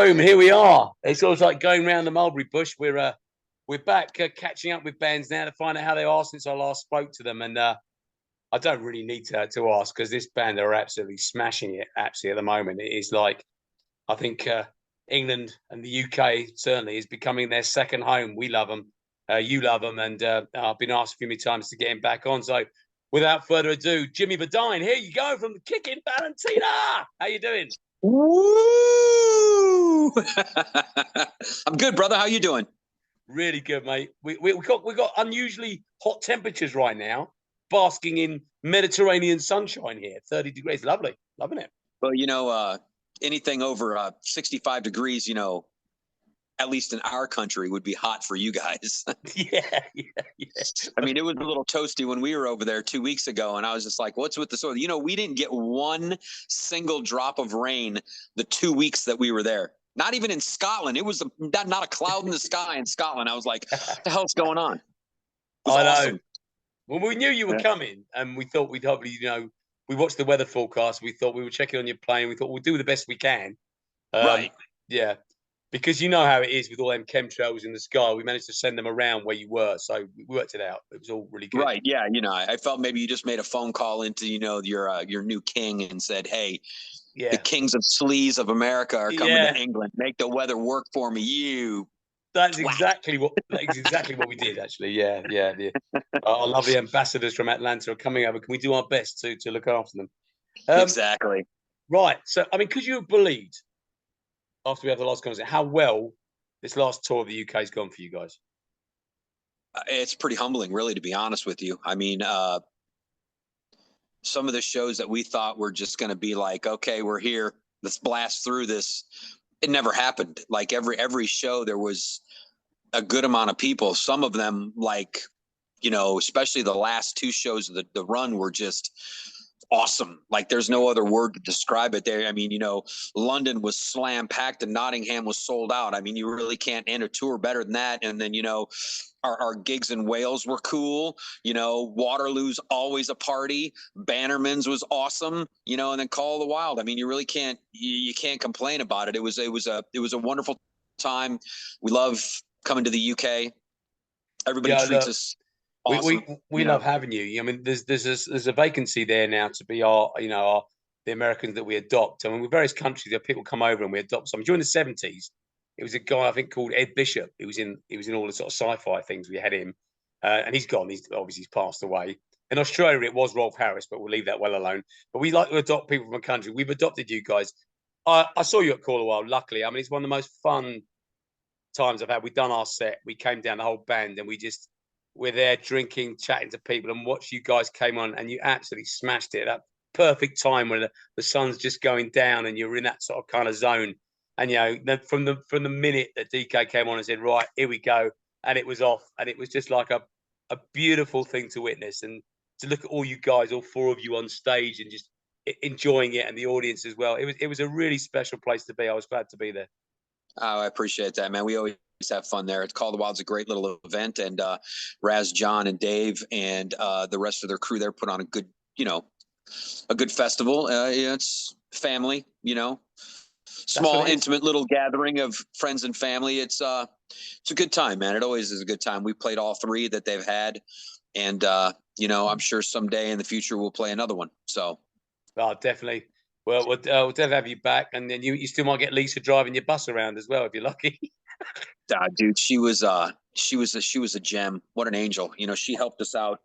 Boom! Here we are. It's always like going around the mulberry bush. We're back catching up with bands now to find out how they are since I last spoke to them. And I don't really need to ask because this band are absolutely smashing it. Absolutely at the moment, it is like I think England and the UK certainly is becoming their second home. We love them. You love them, and I've been asked a few many times to get him back on. So, without further ado, Jimmy Berdine, here you go from the Kickin Valentina. How you doing? Woo! I'm good, brother. How you doing? Really good, mate. We got unusually hot temperatures right now, basking in Mediterranean sunshine here. 30 degrees, lovely, loving it. Well, anything over 65 degrees, at least in our country, would be hot for you guys. Yeah. I mean, it was a little toasty when we were over there 2 weeks ago, and I was just like, "What's with the soil?" We didn't get one single drop of rain the 2 weeks that we were there. Not even in Scotland. It was not a cloud in the sky in Scotland. I was like, "What the hell's going on?" It was awesome. Well, we knew you were coming, and we thought we'd hopefully, we watched the weather forecast. We thought we were checking on your plane. We thought we'll do the best we can. Right. Yeah. Because you know how it is with all them chemtrails in the sky. We managed to send them around where you were, so we worked it out. It was all really good. Right. Yeah. I felt maybe you just made a phone call into your new king and said, "Hey, the kings of sleaze of America are coming to England. Make the weather work for me." That's exactly what we did, actually. Yeah. Our lovely ambassadors from Atlanta are coming over. Can we do our best to look after them? Exactly. Right. So, I mean, could you have believed after we have the last conversation how well this last tour of the UK has gone for you guys? It's pretty humbling, really, to be honest with you. I mean, some of the shows that we thought were just going to be like, okay, we're here, let's blast through this. It never happened. Like every show, there was a good amount of people. Some of them, like, especially the last two shows of the run, were just awesome. Like there's no other word to describe it there. I mean, London was slam packed and Nottingham was sold out. I mean, you really can't end a tour better than that. And then, our gigs in Wales were cool. Waterloo's always a party. Bannerman's was awesome. And then Call of the Wild. I mean, you really can't complain about it. It was a wonderful time. We love coming to the UK. Everybody treats us awesome. We love having you. I mean, there's a vacancy there now to be the Americans that we adopt. I mean, with various countries, there are people come over and we adopt some. During the 70s, it was a guy I think called Ed Bishop. He was in all the sort of sci-fi things. We had him, and he's gone. He's passed away. In Australia, it was Rolf Harris, but we'll leave that well alone. But we like to adopt people from a country. We've adopted you guys. I saw you at Call of the Wild. Luckily, I mean, it's one of the most fun times I've had. We've done our set. We came down the whole band, and we're there drinking, chatting to people, and watch you guys came on, and you absolutely smashed it. That perfect time when the sun's just going down, and you're in that sort of kind of zone. And from the minute that DK came on and said, "Right, here we go," and it was off, and it was just like a beautiful thing to witness, and to look at all you guys, all four of you on stage, and just enjoying it, and the audience as well. It was a really special place to be. I was glad to be there. Oh, I appreciate that, man. We always have fun there. It's Call the Wild's a great little event, and Raz, John, and Dave, and the rest of their crew there put on a good festival. It's family, small, intimate little gathering of friends and family. It's a good time, man. It always is a good time. We played all three that they've had, and I'm sure someday in the future we'll play another one. So, definitely. Well, we'll definitely have you back, and then you still might get Lisa driving your bus around as well if you're lucky. Dude, she was a gem. What an angel. She helped us out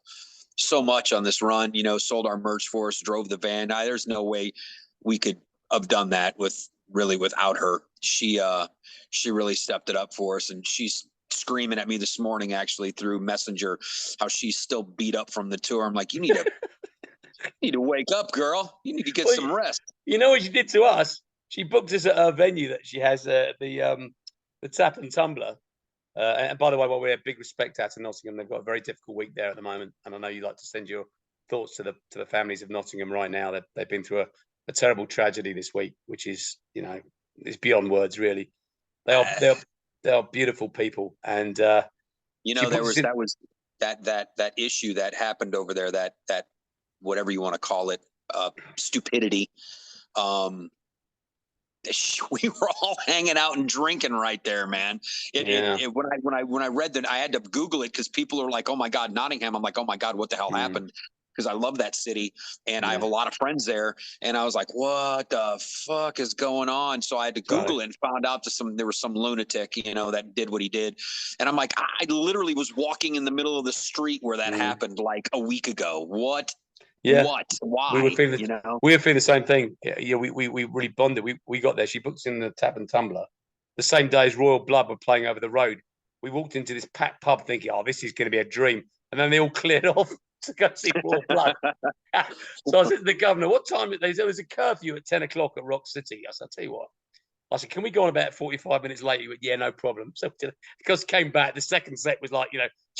so much on this run. Sold our merch for us, drove the van. There's no way we could have done that without her. She really stepped it up for us, and she's screaming at me this morning actually through Messenger how she's still beat up from the tour. I'm like, you need to wake up, girl. You need to get some rest. You know what she did to us? She booked us at a venue that she has the Tap and Tumbler. And by the way, while we have big respect out to Nottingham, they've got a very difficult week there at the moment. And I know you like to send your thoughts to the families of Nottingham right now. They've been through a terrible tragedy this week, which is it's beyond words really. They are beautiful people, and there was that issue that happened over there, that whatever you want to call it, stupidity. we were all hanging out and drinking right there, man. When I read that, I had to Google it because people are like, "Oh my God, Nottingham." I'm like, "Oh my God, what the hell happened?" Because I love that city and I have a lot of friends there. And I was like, "What the fuck is going on?" So I had to Google it and found out there was some lunatic, that did what he did. And I'm like, I literally was walking in the middle of the street where that happened like a week ago. What? Yeah. What? Why? We were feeling the same thing. Yeah, we really bonded. We got there. She booked in the Tap and Tumbler the same day as Royal Blood were playing over the road. We walked into this packed pub thinking, "Oh, this is going to be a dream," and then they all cleared off to go see Royal Blood. So I said to the governor, "What time?" They said, "There's a curfew at 10 o'clock at Rock City." I said, "I'll tell you what." I said, "Can we go on about 45 minutes later?" He went, "Yeah, no problem." So because came back, the second set was like,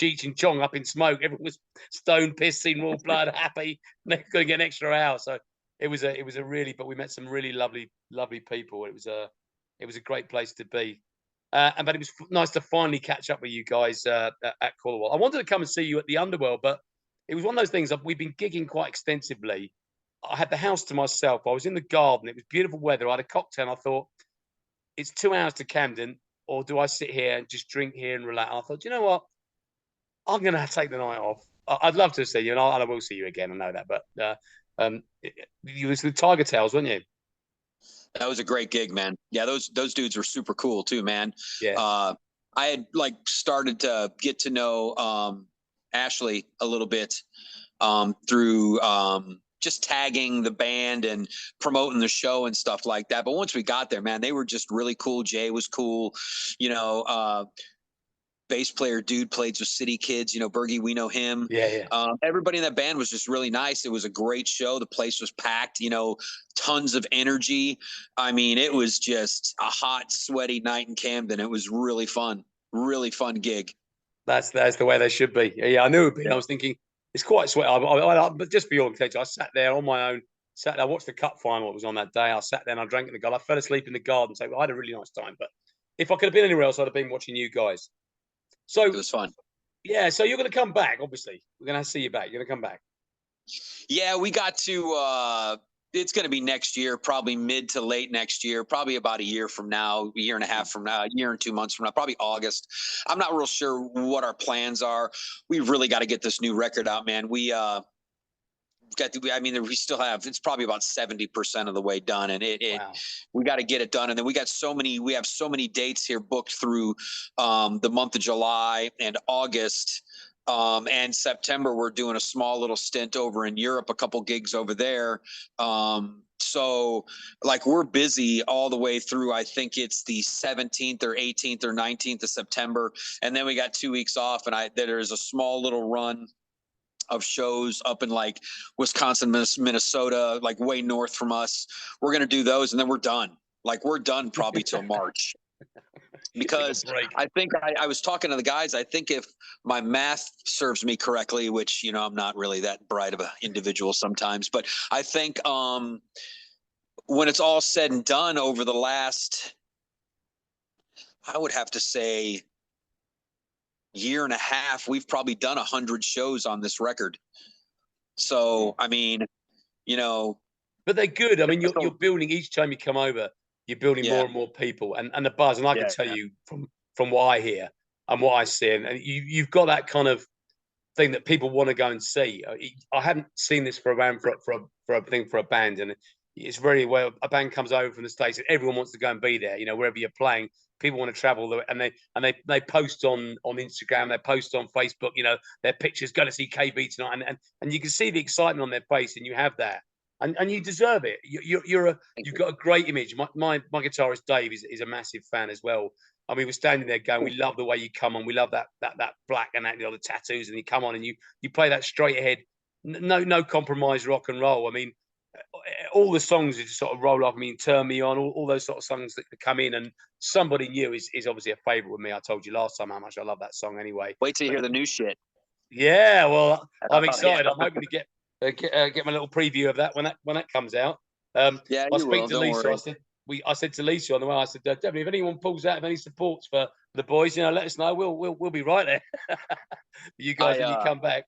Cheech and Chong up in smoke. Everyone was stone pissed, seen Royal Blood, happy. And they're going to get an extra hour. So it was a really, but we met some really lovely, lovely people. It was a great place to be. But it was nice to finally catch up with you guys at Cornwall. I wanted to come and see you at the Underworld, but it was one of those things that we've been gigging quite extensively. I had the house to myself. I was in the garden. It was beautiful weather. I had a cocktail. And I thought, it's 2 hours to Camden, or do I sit here and just drink here and relax? I thought, you know what? I'm going to take the night off. I'd love to see you, and I will see you again. I know that, but you was the Tiger Tails, weren't you? That was a great gig, man. Yeah, those dudes were super cool too, man. Yeah. I had started to get to know Ashley a little bit through just tagging the band and promoting the show and stuff like that. But once we got there, man, they were just really cool. Jay was cool. Bass player dude plays with City Kids, Bergie, we know him. Yeah. Everybody in that band was just really nice. It was a great show. The place was packed, tons of energy. I mean, it was just a hot, sweaty night in Camden. It was really fun gig. That's the way they should be. Yeah, I knew it would be. I was thinking, it's quite sweaty. But just for your attention, I sat there on my own. I watched the cup final that was on that day. I sat there and I drank in the garden. I fell asleep in the garden. So I had a really nice time. But if I could have been anywhere else, I'd have been watching you guys. So it was fun. Yeah, so you're going to come back. Obviously, we're going to see you back. You're going to come back. Yeah, we got to. It's going to be next year, probably mid to late next year, probably about a year from now, a year and a half from now, a year and 2 months from now, probably August. I'm not real sure what our plans are. We've really got to get this new record out, man. We still have, it's probably about 70% of the way done, and Wow. We got to get it done. And then we have so many dates here booked through the month of July and August. And September, we're doing a small little stint over in Europe, a couple gigs over there. So we're busy all the way through. I think it's the 17th or 18th or 19th of September. And then we got 2 weeks off, and there's a small little run of shows up in Wisconsin, Minnesota, way north from us. We're going to do those, and then we're done. We're done probably till March. Because I think I was talking to the guys. I think if my math serves me correctly, which, I'm not really that bright of an individual sometimes, but I think when it's all said and done over the last, I would have to say, year and a half, we've probably done 100 shows on this record. So, I mean, but they're good. I mean, you're building each time you come over. You're building more and more people, and the buzz. And I can tell you from what I hear and what I see, and you've got that kind of thing that people want to go and see. I haven't seen this for a band for a band, and it's very well. A band comes over from the States, and everyone wants to go and be there. Wherever you're playing, people want to travel, and they post on Instagram, they post on Facebook. Their pictures. Going to see KB tonight, and you can see the excitement on their face, and you have that. And you deserve it. You've got a great image. My guitarist Dave is a massive fan as well. I mean, we're standing there going, we love the way you come on. We love that black and that the tattoos, and you come on and you play that straight ahead, no compromise rock and roll. I mean, all the songs that just sort of roll off. I mean, Turn Me On, all those sort of songs that come in, and Somebody New is obviously a favorite with me. I told you last time how much I love that song. Anyway, wait till you hear the new shit. Yeah, well, I'm excited. I'm hoping to get my little preview of that when that comes out. Yeah, I you will. to Lisa. I said to Lisa on the way. I said, Debbie, if anyone pulls out of any supports for the boys, let us know. We'll be right there. You guys when you come back.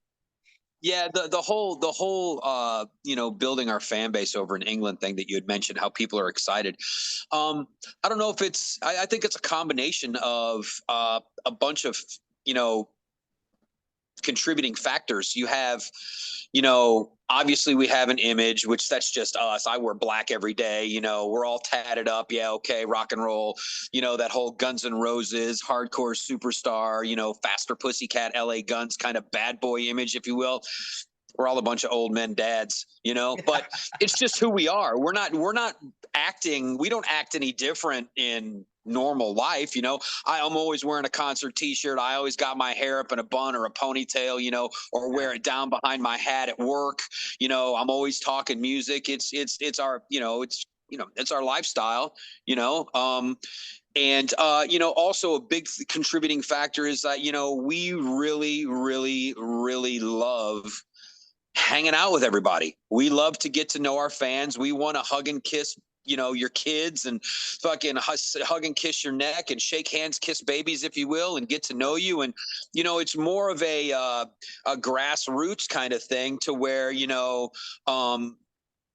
Yeah, the whole you know, building our fan base over in England thing that you had mentioned, how people are excited. Um, I don't know if it's I think it's a combination of a bunch of, you know, contributing factors. You have, you know, obviously we have an image, which that's just us. I wear black every day. You know, we're all tatted up. Yeah, okay, rock and roll. You know, that whole Guns N' Roses, hardcore superstar, you know, faster pussycat, LA Guns kind of bad boy image, if you will. We're all a bunch of old men dads, you know, but it's just who we are. We're not acting, we don't act any different in normal life, you know. I'm always wearing a concert t-shirt. I always got my hair up in a bun or a ponytail, you know, or wear it down behind my hat at work. You know, I'm always talking music. It's our, you know, it's our lifestyle, you know. And you know, also a big contributing factor is that, you know, we really love hanging out with everybody. We love to get to know our fans. We want to hug and kiss, you know, your kids, and fucking hug and kiss your neck and shake hands, kiss babies, if you will, and get to know you. And, you know, it's more of a grassroots kind of thing, to where, you know,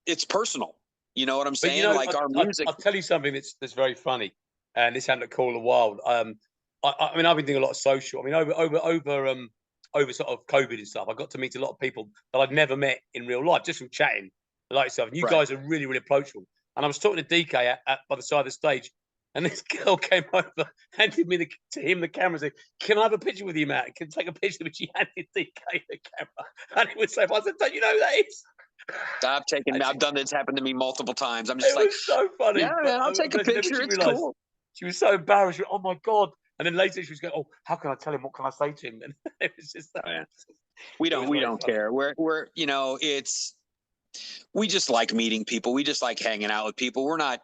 it's personal. You know what I'm But you saying? know, Like our I'll music. tell you something that's very funny, and this happened at Call a Wild. I mean, I've been doing a lot of social. I mean, over sort of COVID and stuff, I got to meet a lot of people that I'd never met in real life, just from chatting, like yourself. And you Right. guys are really approachable. And I was talking to DK by the side of the stage, and this girl came over, handed me to him the camera, and said, "Can I have a picture with you, Matt? Can I take a picture?" But she handed DK the camera, and it was so. I said, "Don't you know who that is?" And I've done this, happened to me multiple times. I'm just it like, was so yeah, funny, but man, I'll take a but then when picture. she It's realised, cool. she was so embarrassed. She went, "Oh my god!" And then later she was going, "Oh, how can I tell him? What can I say to him?" And it was just that. Oh, yeah. It was We very don't funny. care. We're you know, it's we just like meeting people. We just like hanging out with people. We're not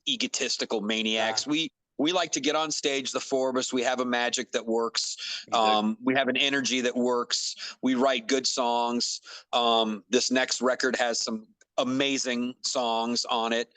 egotistical Nah, maniacs. We like to get on stage, the four of us. We have a magic that works. you do. We have an energy that works. We write good songs. This next record has some amazing songs on it.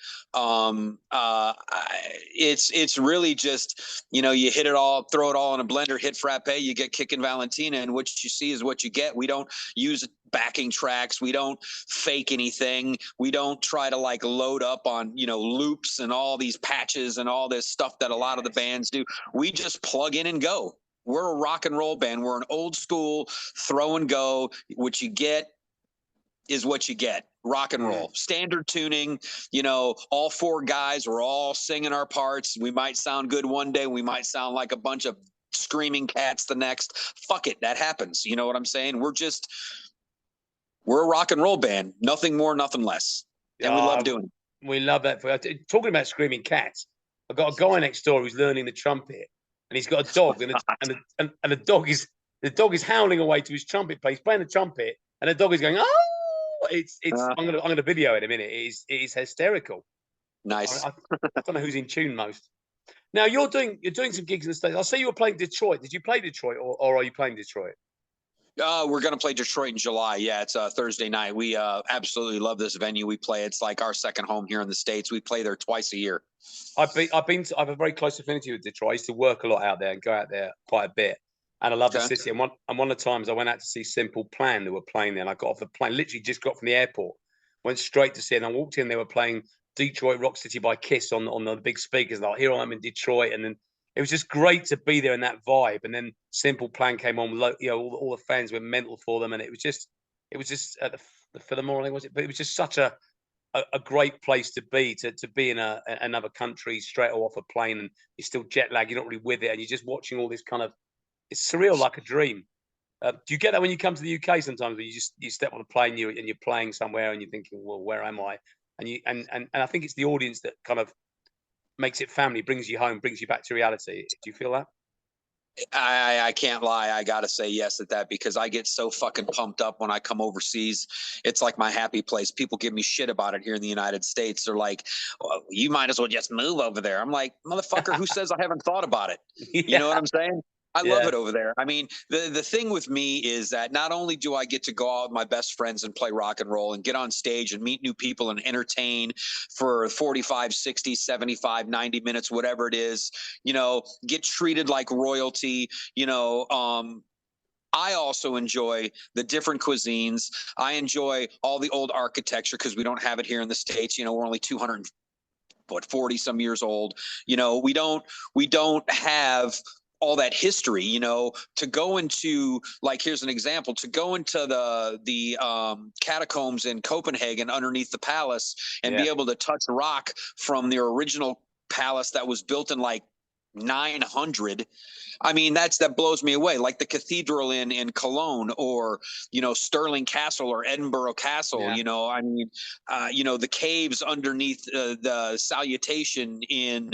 It's really just, you know, you hit it all, throw it all in a blender, hit frappe, you get Kickin Valentina, and what you see is what you get. We don't use backing tracks. We don't fake anything. We don't try to like load up on, you know, loops and all these patches and all this stuff that a lot of the Yes. bands do. We just plug in and go. We're a rock and roll band. We're an old school throw and go. What you get is what you get. Rock and Mm. roll, standard tuning. You know, all four guys, we're all singing our parts. We might sound good one day. We might sound like a bunch of screaming cats the next. Fuck it. That happens. You know what I'm saying? We're a rock and roll band, nothing more, nothing less, and we love Yeah, doing it. we love that. Talking about screaming cats, I've got a guy next door who's learning the trumpet, and he's got a dog, and the dog is howling away to his trumpet player. He's playing the trumpet, and the dog is going, "Oh!" It's. Uh, I'm gonna video it in a minute. It is hysterical. nice. I don't know who's in tune most. Now you're doing some gigs in the States. I see you were playing Detroit. Did you play Detroit, or are you playing Detroit? We're going to play Detroit in July. Yeah, it's a Thursday night. We absolutely love this venue. We play. It's like our second home here in the States. We play there twice a year. I have a very close affinity with Detroit. I used to work a lot out there and go out there quite a bit. And I love the Okay. city. And one of the times I went out to see Simple Plan, they were playing there. And I got off the plane, literally just got from the airport, went straight to see it. And I walked in, they were playing Detroit Rock City by Kiss on the big speakers. And like, here I am in Detroit. And then it was just great to be there in that vibe. And then Simple Plan came on, you know, all the fans went mental for them. And it was just at the Philharmonic, I think, was it? But it was just such a great place to be in another country straight off a plane, and you're still jet lag, you're not really with it, and you're just watching all this kind of, it's surreal, like a dream. Do you get that when you come to the UK sometimes, where you step on a plane, and you're playing somewhere and you're thinking, well, where am I? And you and I think it's the audience that kind of makes it family, brings you home, brings you back to reality. Do you feel that? I can't lie. I gotta say yes at that, because I get so fucking pumped up when I come overseas. It's like my happy place. People give me shit about it here in the United States. They're like, well, "You might as well just move over there." I'm like, "Motherfucker, who says I haven't thought about it?" You know Yeah, what I'm saying? I love yeah. it over there. I mean, the thing with me is that not only do I get to go out with my best friends and play rock and roll and get on stage and meet new people and entertain for 45, 60, 75, 90 minutes, whatever it is, you know, get treated like royalty, you know, I also enjoy the different cuisines. I enjoy all the old architecture because we don't have it here in the States. We're only 40 some years old. We don't have all that history, to go into, like, here's an example, to go into the catacombs in Copenhagen underneath the palace and be able to touch rock from the original palace that was built in like 900. I mean, that blows me away. Like the cathedral in Cologne, or Stirling Castle or Edinburgh Castle. I mean, the caves underneath the Salutation in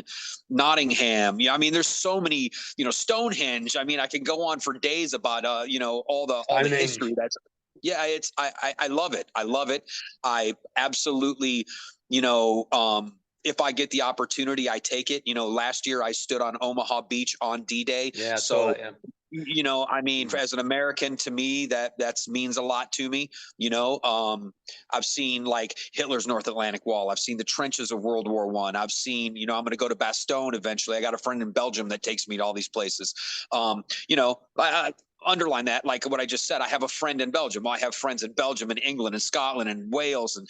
Nottingham. I mean, there's so many. Stonehenge. I mean, I can go on for days about all the history. I love it. I love it. I absolutely if I get the opportunity, I take it. Last year I stood on Omaha Beach on D-Day. Yeah. So, I mean, as an American, to me, that means a lot to me. I've seen like Hitler's North Atlantic Wall. I've seen the trenches of World War I. I've seen, I'm going to go to Bastogne eventually. I got a friend in Belgium that takes me to all these places. I underline that, like what I just said. I have a friend in Belgium. I have friends in Belgium and England and Scotland and Wales and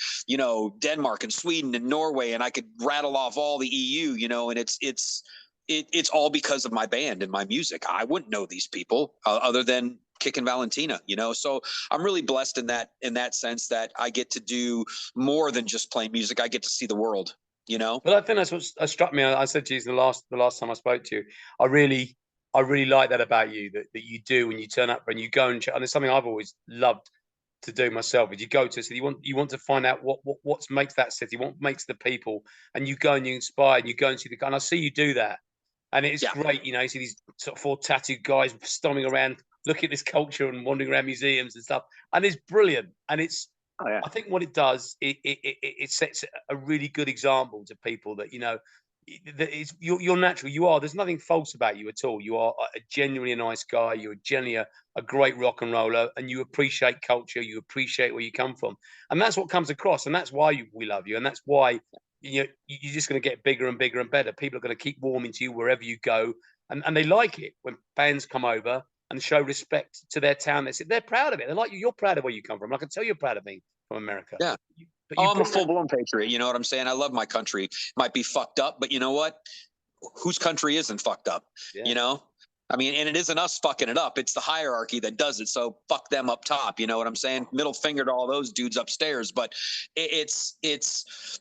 Denmark and Sweden and Norway, and I could rattle off all the EU. And it's all because of my band and my music. I wouldn't know these people other than Kickin Valentina. So I'm really blessed in that sense that I get to do more than just play music. I get to see the world. Well, I think that's what struck me. I said to you the last time I spoke to you, I really like that about you, that you do when you turn up and you go and it's something I've always loved to do myself. Is you go to a city, you want to find out what makes that city, what makes the people, and you go and you inspire, and you go and see and I see you do that, and it's great. You see these sort of 4 tattooed guys stomping around, looking at this culture and wandering around museums and stuff, and it's brilliant. And it's I think what it does, it sets a really good example to people that you're natural. You are. There's nothing false about you at all. You are a genuinely nice guy. You're genuinely a great rock and roller, and you appreciate culture. You appreciate where you come from, and that's what comes across. And that's why we love you, and that's why you're just going to get bigger and bigger and better. People are going to keep warming to you wherever you go, and they like it when bands come over and show respect to their town. They're proud of it. They're like you. You're proud of where you come from. I can tell you're proud of me from America. Yeah. I'm a full-blown patriot. You know what I'm saying? I love my country. Might be fucked up, but you know what? Whose country isn't fucked up? Yeah. I mean, and it isn't us fucking it up. It's the hierarchy that does it. So fuck them up top. You know what I'm saying? Middle finger to all those dudes upstairs. But it's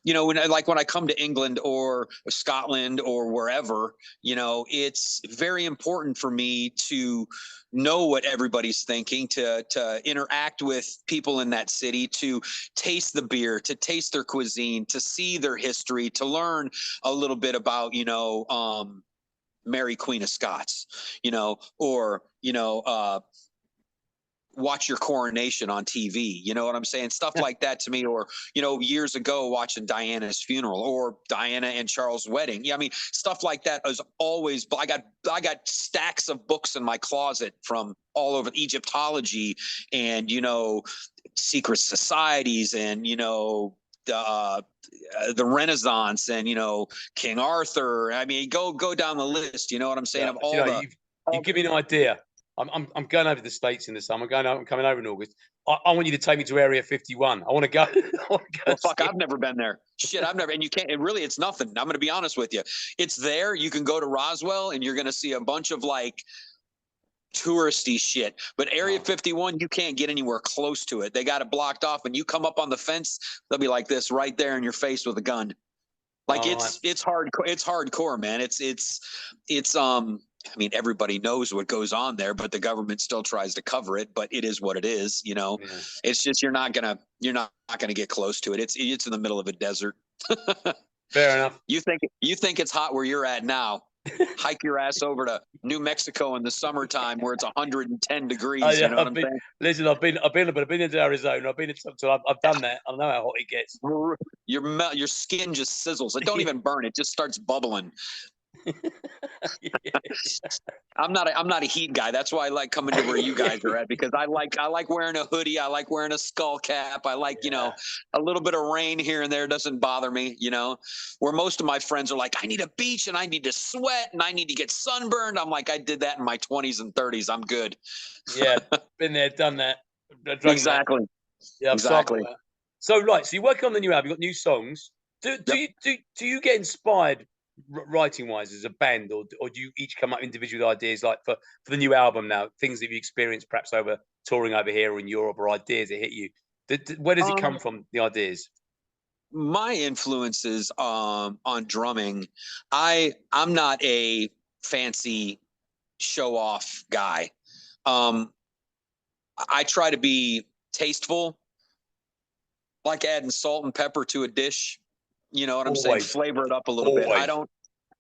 when I come to England or Scotland or wherever, it's very important for me to know what everybody's thinking, to interact with people in that city, to taste the beer, to taste their cuisine, to see their history, to learn a little bit about, Mary Queen of Scots, or watch your coronation on TV. You know what I'm saying? Stuff like that to me. Or, years ago watching Diana's funeral or Diana and Charles' wedding. Yeah, I mean, stuff like that is always, I got stacks of books in my closet from all over Egyptology and, secret societies and, the Renaissance and King Arthur. I mean, go down the list. You know what I'm saying? Of all you give me an idea. I'm going over to the States in the summer. I'm coming over in August. I want you to take me to Area 51. I want to go. Well, fuck, I've never been there. Shit, I've never. And you can't. It's nothing. I'm going to be honest with you. It's there. You can go to Roswell and you're going to see a bunch of like touristy shit, but Area 51, you can't get anywhere close to it. They got it blocked off, and you come up on the fence, they'll be like this right there in your face with a gun. Like it's hardcore. It's hardcore, man. It's I mean, everybody knows what goes on there, but the government still tries to cover it. But it is what it is, It's just you're not gonna get close to it. It's in the middle of a desert. Fair enough. You think it's hot where you're at now? Hike your ass over to New Mexico in the summertime where it's 110 degrees. You know what I'm saying? Listen, I've been into Arizona. I've done that. I know how hot it gets. Your skin just sizzles. It don't even burn. It just starts bubbling. I'm not a heat guy. That's why I like coming to where you guys are at, because I like wearing a hoodie. I like wearing a skull cap. I like, a little bit of rain here and there doesn't bother me, where most of my friends are like, I need a beach and I need to sweat and I need to get sunburned. I'm like, I did that in my 20s and 30s. I'm good. Yeah, been there, done that, drunk that. Exactly. Yeah, I've Exactly. cycled that. So right, so you're working on the new album, you've got new songs. Do you get inspired writing wise as a band, or do you each come up individually with ideas, like for the new album now, things that you experienced perhaps over touring over here or in Europe, or ideas that hit you? Where does it come from, the ideas? My influences on drumming, I'm not a fancy show off guy. I try to be tasteful, like adding salt and pepper to a dish. You know what I'm saying? Always, Flavor it up a little bit. always.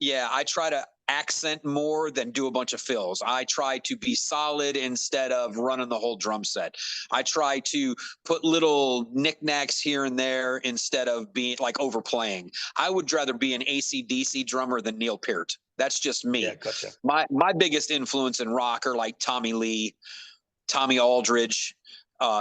I try to accent more than do a bunch of fills. I try to be solid instead of running the whole drum set. I try to put little knickknacks here and there instead of being like overplaying. I would rather be an AC/DC drummer than Neil Peart. That's just me. Yeah, gotcha. My biggest influence in rock are like Tommy Lee, Tommy Aldridge,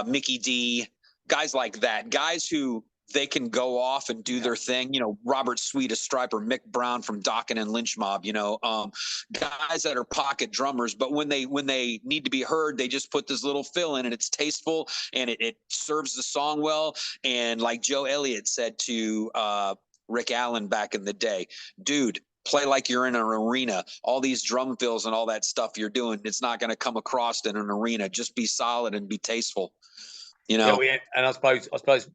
Mickey D, guys like that, guys who they can go off and do their thing. Robert Sweet, a striper, Mick Brown from Dokken and Lynch Mob. Guys that are pocket drummers, but when they need to be heard, they just put this little fill in, and it's tasteful and it serves the song well. And like Joe Elliott said to Rick Allen back in the day, dude, play like you're in an arena. All these drum fills and all that stuff you're doing, it's not going to come across in an arena. Just be solid and be tasteful. Yeah, and I suppose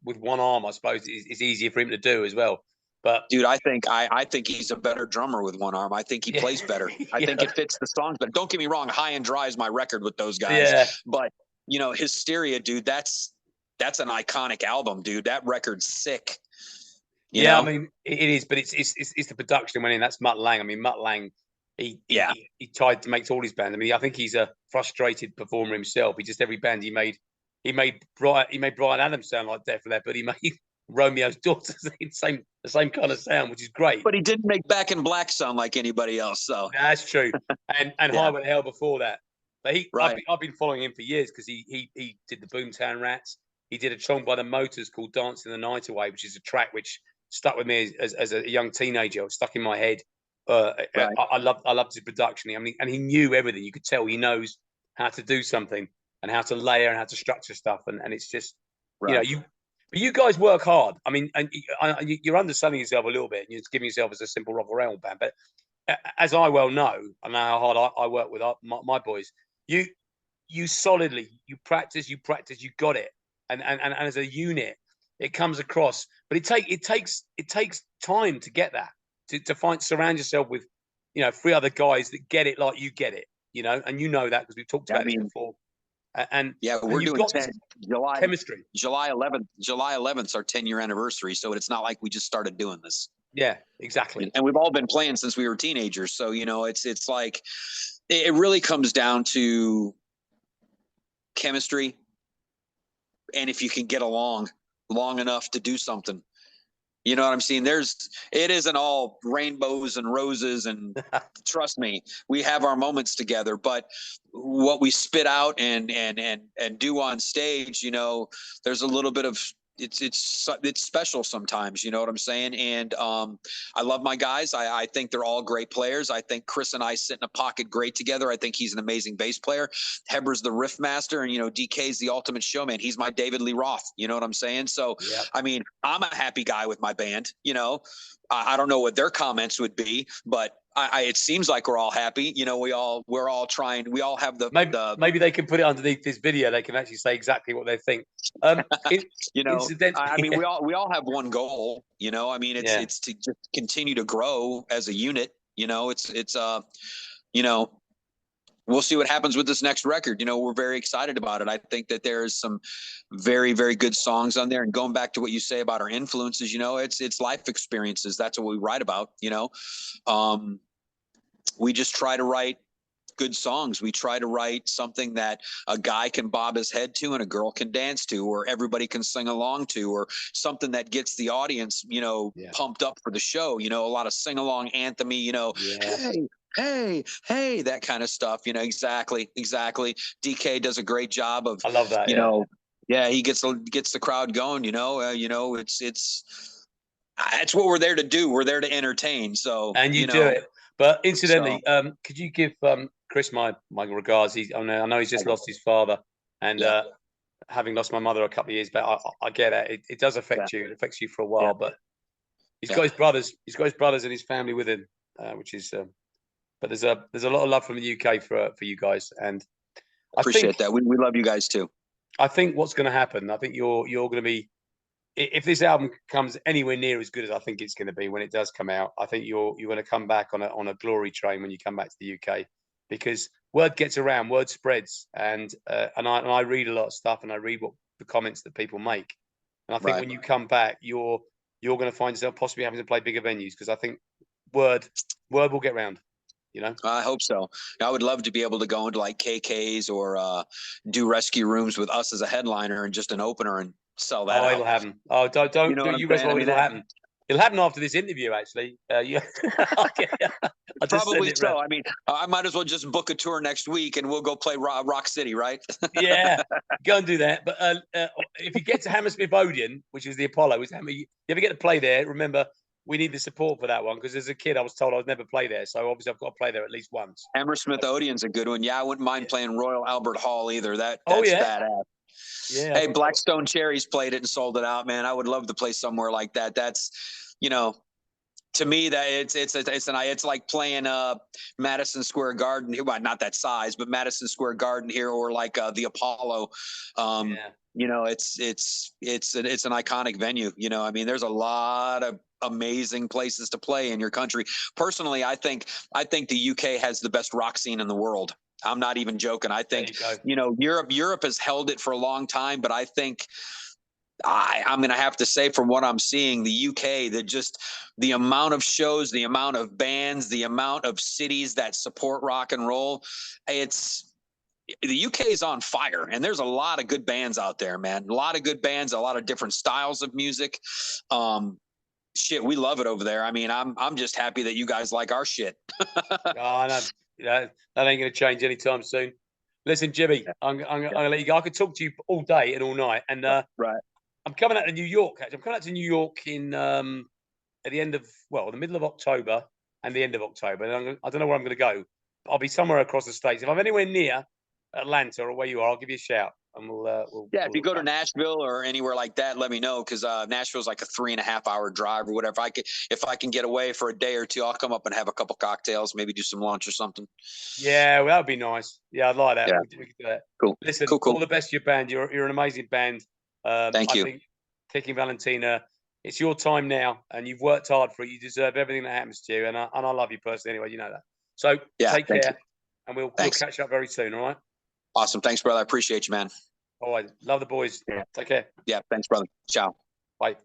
with one arm, I suppose it's easier for him to do as well. But dude, I think he's a better drummer with one arm. I think he plays better. I think it fits the songs. But don't get me wrong, High and Dry is my record with those guys. Yeah. But Hysteria, dude, that's an iconic album, dude. That record's sick. You know? I mean, it is, but it's the production went in. That's Mutt Lang. I mean, Mutt Lang, he tried to make all his bands. I mean, I think he's a frustrated performer himself. Every band he made Bryan Adams sound like Def Leppard. He made Romeo's Daughters the same kind of sound, which is great. But he didn't make Back in Black sound like anybody else. So that's true. And Highway to Hell before that. But I've been following him for years because he did the Boomtown Rats. He did a song by the Motors called "Dancing the Night Away," which is a track which stuck with me as a young teenager. It was stuck in my head. I loved his production. I mean, and he knew everything. You could tell he knows how to do something and how to layer and how to structure stuff. And it's just, but you guys work hard. I mean, and you're underselling yourself a little bit, and you're giving yourself as a simple rock and roll band. But as I well know, I know how hard I work with my boys. You solidly, you practice, you got it. And as a unit, it comes across. But it takes time to get that, to surround yourself with, 3 other guys that get it like you get it, and that because we've talked about this before. And we're doing July chemistry. July 11th, our 10-year anniversary. So it's not like we just started doing this. Yeah, exactly. And we've all been playing since we were teenagers. So, it's like, it really comes down to chemistry. And if you can get along long enough to do something, you know what I'm saying? It isn't all rainbows and roses, and trust me, we have our moments together, but what we spit out and do on stage, there's a little bit of, it's special sometimes, you know what I'm saying? And I love my guys. I think they're all great players. I think Chris and I sit in a pocket great together. I think he's an amazing bass player. Heber's the riff master, and DK's the ultimate showman. He's my David Lee Roth. You know what I'm saying? So, I mean, I'm a happy guy with my band. I don't know what their comments would be, but it seems like we're all happy. We're all trying. We all have maybe they can put it underneath this video. They can actually say exactly what they think. I mean, we all have one goal. I mean, it's to just continue to grow as a unit. We'll see what happens with this next record. We're very excited about it. I think that there's some very, very good songs on there. And going back to what you say about our influences, it's life experiences. That's what we write about. We just try to write good songs. We try to write something that a guy can bob his head to and a girl can dance to, or everybody can sing along to, or something that gets the audience, pumped up for the show. A lot of sing along anthemy, hey, that kind of stuff. Exactly. DK does a great job of, I love that. Yeah, he gets the crowd going. It's what we're there to do. We're there to entertain. So, and you do it. But incidentally, could you give Chris my regards? I know he's just lost his father, and having lost my mother a couple of years back, I get it. It does affect you. It affects you for a while, but he's got his brothers. He's got his brothers and his family with him, which is. But there's a lot of love from the UK for you guys, and I appreciate that. We love you guys too. I think what's going to happen. I think you're going to be. If this album comes anywhere near as good as I think it's going to be when it does come out, I think you're going to come back on a glory train when you come back to the UK, because word gets around, word spreads, and I read a lot of stuff, and I read what the comments that people make, and I think when you come back, you're going to find yourself possibly having to play bigger venues, because I think word will get round. I hope so. I would love to be able to go into like KK's or do rescue rooms with us as a headliner and just an opener and sell that. It'll happen. Oh, don't you rest. It'll happen. It'll happen after this interview, actually. Yeah, probably so. I mean, I might as well just book a tour next week and we'll go play Rock City, right? Yeah, go and do that. But if you get to Hammersmith Odeon, which is the Apollo, you ever get to play there? Remember, we need the support for that one, because as a kid, I was told I would never play there. So obviously, I've got to play there at least once. Hammersmith Odeon's a good one. Yeah, I wouldn't mind playing Royal Albert Hall either. That's badass. Yeah. Hey, Blackstone Cherries played it and sold it out, man. I would love to play somewhere like that. That's, to me, that it's like playing Madison Square Garden here. Well, not that size, but Madison Square Garden here, or like the Apollo. It's an iconic venue. I mean, there's a lot of amazing places to play in your country. Personally, I think the UK has the best rock scene in the world. I'm not even joking. I think, Europe has held it for a long time, but I think I'm going to have to say, from what I'm seeing, the UK, the amount of shows, the amount of bands, the amount of cities that support rock and roll, the UK is on fire, and there's a lot of good bands out there, man. A lot of good bands, a lot of different styles of music. Shit, we love it over there. I mean, I'm just happy that you guys like our shit. No, that ain't going to change anytime soon. Listen, Jimmy, I'm going to let you go. I could talk to you all day and all night, and I'm coming out to New York. Actually, I'm coming out to New York in at the end of the middle of October and the end of October. And I don't know where I'm going to go. I'll be somewhere across the states. If I'm anywhere near Atlanta or where you are, I'll give you a shout. And if you go to Nashville or anywhere like that, let me know, because Nashville's like a 3.5-hour drive or whatever. If I can get away for a day or two, I'll come up and have a couple cocktails, maybe do some lunch or something. Yeah, well, that'd be nice. Yeah, I'd like that. Yeah. We could do that. Cool. Listen, cool. all the best to your band. You're an amazing band. Thank you. I think Kickin Valentina, it's your time now, and you've worked hard for it. You deserve everything that happens to you, and I love you personally anyway. You know that. So take care, and we'll catch up very soon. All right. Awesome. Thanks, brother. I appreciate you, man. All right. Love the boys. Yeah. Take care. Yeah. Thanks, brother. Ciao. Bye.